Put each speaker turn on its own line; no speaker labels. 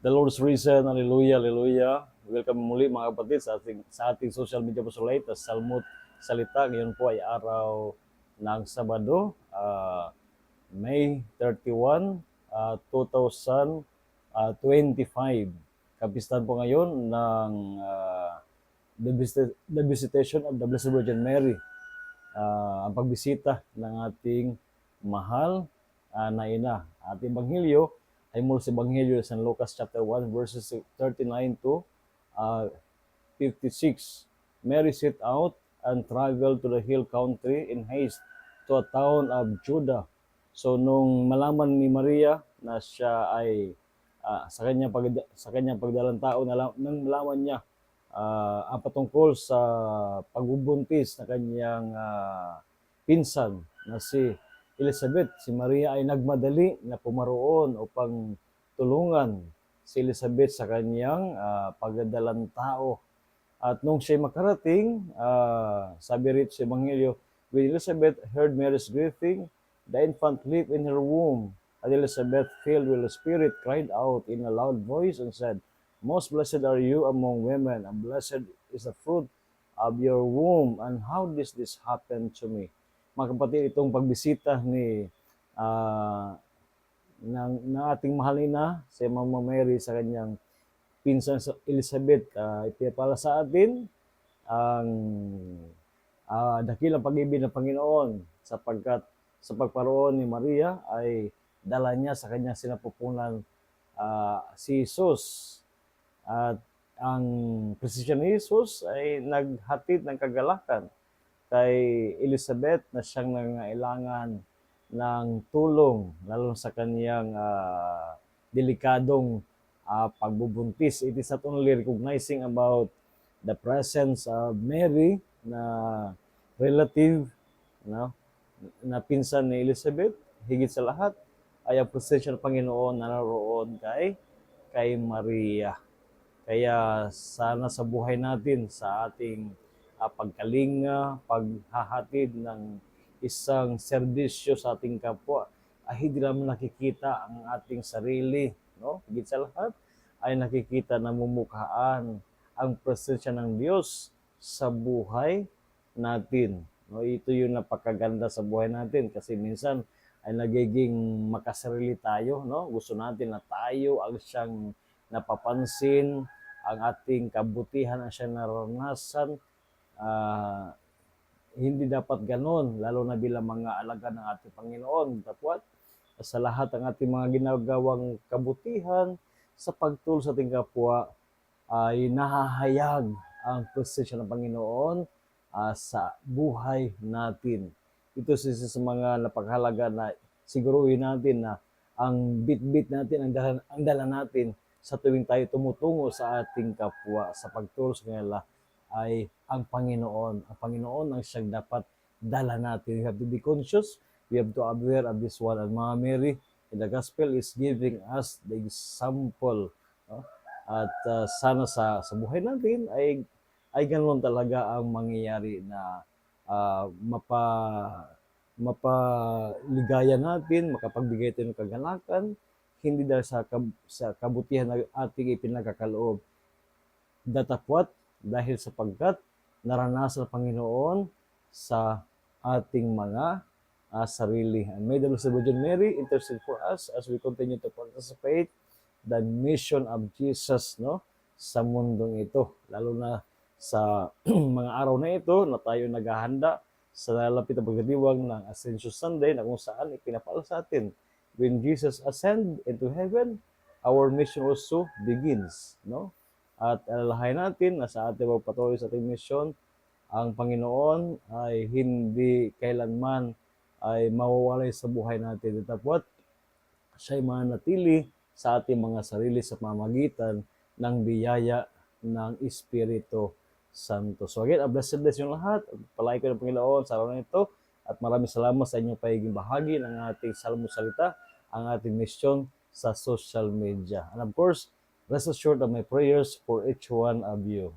The Lord's risen, hallelujah, hallelujah. Welcome muli mga kapatid sa ating social media posolate, Salmut Salita. Ngayon po ay araw ng Sabado, May 31, 2025. Kapistahan po ngayon ng the visitation of the Blessed Virgin Mary. Ang pagbisita ng ating mahal na ina. At Ebanghelyo ay mula sa Ebanghelyo sa Lucas chapter 1 verses 39 to 56. Mary set out and traveled to the hill country in haste to a town of Judah. So nung malaman ni Maria na siya ay sa kanyang pagdalang tao, nang malaman niya ang patungkol sa pagbubuntis na kanyang pinsan na si Elizabeth. Si Maria ay nagmadali na pumaroon upang tulungan si Elizabeth sa kanyang pagdadalang tao. At nung siya makarating, sabi rito sa Ebanghelyo, when Elizabeth heard Mary's greeting, the infant leaped in her womb. And Elizabeth, filled with the Spirit, cried out in a loud voice and said, "Most blessed are you among women, and blessed is the fruit of your womb. And how does this happen to me?" Mga kapatid, itong pagbisita ng ating mahal na si Mama Mary sa kanyang pinsan sa Elizabeth, ipinapala sa atin ang dakilang pag-ibig ng Panginoon, sapagkat sa pagparoon ni Maria ay dala niya sa kanyang sinapupunan si Jesus. At ang presensya ni Jesus ay naghatid ng kagalakan kay Elizabeth na siyang nangailangan ng tulong, lalo sa kanyang delikadong pagbubuntis. It is not only recognizing about the presence of Mary na relative, no, na pinsan ni Elizabeth, higit sa lahat ay ang presensya ng Panginoon na naroon kay Maria. Kaya sana sa buhay natin, sa ating pagkalinga, paghahatid ng isang serbisyo sa ating kapwa, ay hindi naman nakikita ang ating sarili, no? Higit sa lahat ay nakikita na mumukhaan ang presensya ng Diyos sa buhay natin. No, ito yung napakaganda sa buhay natin kasi minsan ay nagiging makasarili tayo, no? Gusto natin na tayo ang siyang napapansin, ang ating kabutihan ang siyang naranasan. Hindi dapat ganon, lalo na bilang mga alagad ng ating Panginoon. Dapat sa lahat ng ating mga ginagawang kabutihan sa pagtulong sa ating kapwa ay nahahayag ang presensya ng Panginoon sa buhay natin. Ito sa mga napakahalaga na siguruhin natin na ang bit-bit natin, ang dala natin sa tuwing tayo tumutungo sa ating kapwa sa pagtulong sa kanila ay ang Panginoon. Ang Panginoon ang siyang dapat dala natin. We have to be conscious. We have to aware of this one. And Mama Mary in the Gospel is giving us the example. No? At sana sa buhay natin ay ganoon talaga ang mangyayari na mapaligaya natin, makapagbigay tayo ng kagalakan, hindi dahil sa kabutihan na ating ipinagkakaloob. Datapwat dahil sapagkat naranasan ng Panginoon sa ating mga sarili. And may the Blessed Virgin Mary intercede for us as we continue to participate the mission of Jesus, no, sa mundong ito. Lalo na sa mga araw na ito na tayo naghahanda sa lalapit na pagdiriwang ng Ascension Sunday na kung saan ipinapala sa atin. When Jesus ascended into heaven, our mission also begins, no? At alalahanin natin na sa ating pagpatuloy sa ating mission, ang Panginoon ay hindi kailanman ay mawawalay sa buhay natin. Dapat siya ay manatili sa ating mga sarili sa pamamagitan ng biyaya ng Espiritu Santo. So again, a blessed bless yung lahat. Palagi ko ng Panginoon sa araw na ito. At maraming salamat sa inyong pagiging bahagi ng ating Salmo Salita, ang ating mission sa social media. And of course, rest assured of my prayers for each one of you.